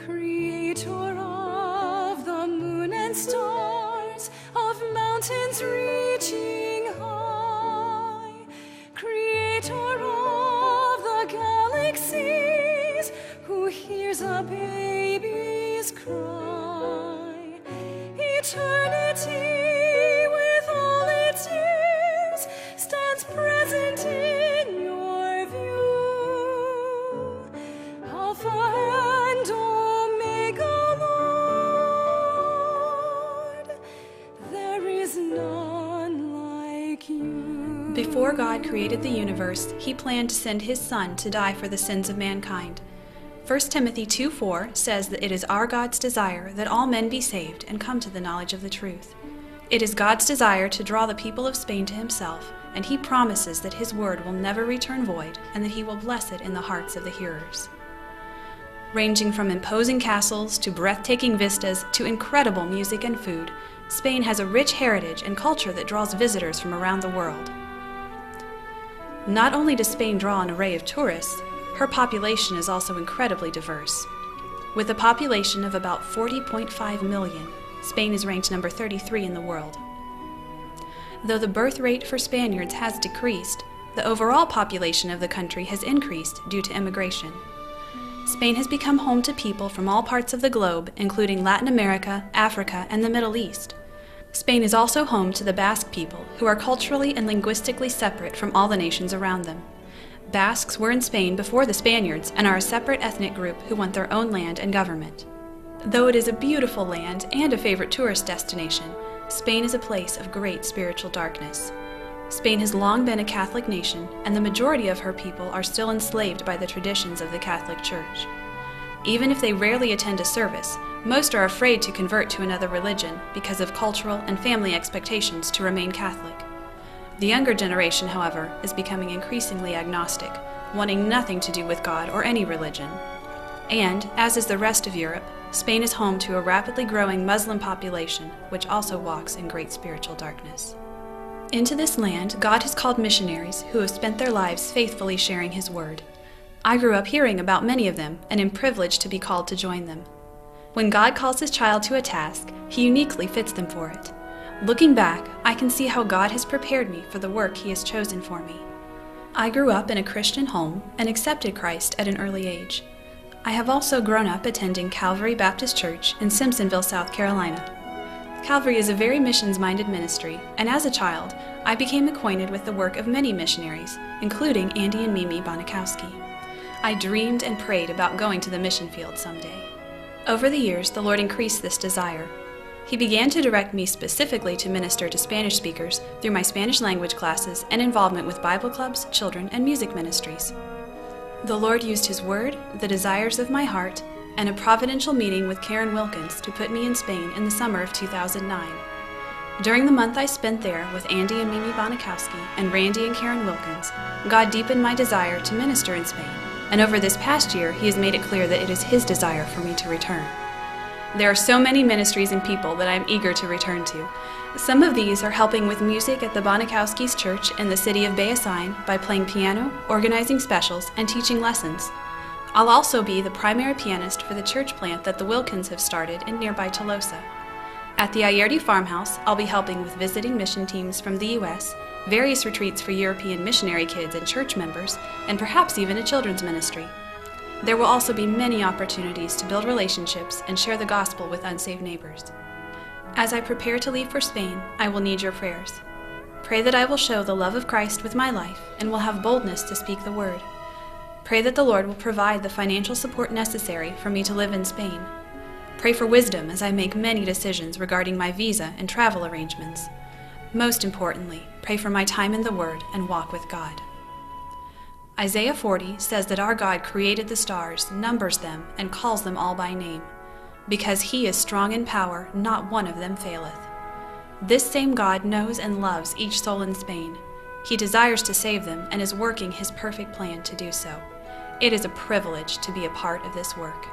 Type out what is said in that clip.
Creator of the moon and stars, of mountains reaching high, Creator of the galaxies, who hears a baby's cry. Eternity with all its years stands present in your view. Alpha and Omega, Lord, there is none like you. Before God created the universe, he planned to send his Son to die for the sins of mankind. 1 Timothy 2:4 says that it is our God's desire that all men be saved and come to the knowledge of the truth. It is God's desire to draw the people of Spain to himself, and he promises that his word will never return void and that he will bless it in the hearts of the hearers. Ranging from imposing castles to breathtaking vistas to incredible music and food, Spain has a rich heritage and culture that draws visitors from around the world. Not only does Spain draw an array of tourists, her population is also incredibly diverse. With a population of about 40.5 million, Spain is ranked number 33 in the world. Though the birth rate for Spaniards has decreased, the overall population of the country has increased due to immigration. Spain has become home to people from all parts of the globe, including Latin America, Africa, and the Middle East. Spain is also home to the Basque people, who are culturally and linguistically separate from all the nations around them. Basques were in Spain before the Spaniards and are a separate ethnic group who want their own land and government. Though it is a beautiful land and a favorite tourist destination, Spain is a place of great spiritual darkness. Spain has long been a Catholic nation, and the majority of her people are still enslaved by the traditions of the Catholic Church. Even if they rarely attend a service, most are afraid to convert to another religion because of cultural and family expectations to remain Catholic. The younger generation, however, is becoming increasingly agnostic, wanting nothing to do with God or any religion. And, as is the rest of Europe, Spain is home to a rapidly growing Muslim population, which also walks in great spiritual darkness. Into this land, God has called missionaries who have spent their lives faithfully sharing his word. I grew up hearing about many of them and am privileged to be called to join them. When God calls his child to a task, he uniquely fits them for it. Looking back, I can see how God has prepared me for the work he has chosen for me. I grew up in a Christian home and accepted Christ at an early age. I have also grown up attending Calvary Baptist Church in Simpsonville, South Carolina. Calvary is a very missions-minded ministry, and as a child, I became acquainted with the work of many missionaries, including Andy and Mimi Bonikowski. I dreamed and prayed about going to the mission field someday. Over the years, the Lord increased this desire. He began to direct me specifically to minister to Spanish speakers through my Spanish language classes and involvement with Bible clubs, children, and music ministries. The Lord used his word, the desires of my heart, and a providential meeting with Karen Wilkins to put me in Spain in the summer of 2009. During the month I spent there with Andy and Mimi Bonikowski and Randy and Karen Wilkins, God deepened my desire to minister in Spain, and over this past year he has made it clear that it is his desire for me to return. There are so many ministries and people that I am eager to return to. Some of these are helping with music at the Bonikowski's church in the city of Beasain by playing piano, organizing specials, and teaching lessons. I'll also be the primary pianist for the church plant that the Wilkins have started in nearby Tolosa. At the Ayerdi farmhouse, I'll be helping with visiting mission teams from the U.S., various retreats for European missionary kids and church members, and perhaps even a children's ministry. There will also be many opportunities to build relationships and share the gospel with unsaved neighbors. As I prepare to leave for Spain, I will need your prayers. Pray that I will show the love of Christ with my life and will have boldness to speak the word. Pray that the Lord will provide the financial support necessary for me to live in Spain. Pray for wisdom as I make many decisions regarding my visa and travel arrangements. Most importantly, pray for my time in the Word and walk with God. Isaiah 40 says that our God created the stars, numbers them, and calls them all by name. Because he is strong in power, not one of them faileth. This same God knows and loves each soul in Spain. He desires to save them and is working his perfect plan to do so. It is a privilege to be a part of this work.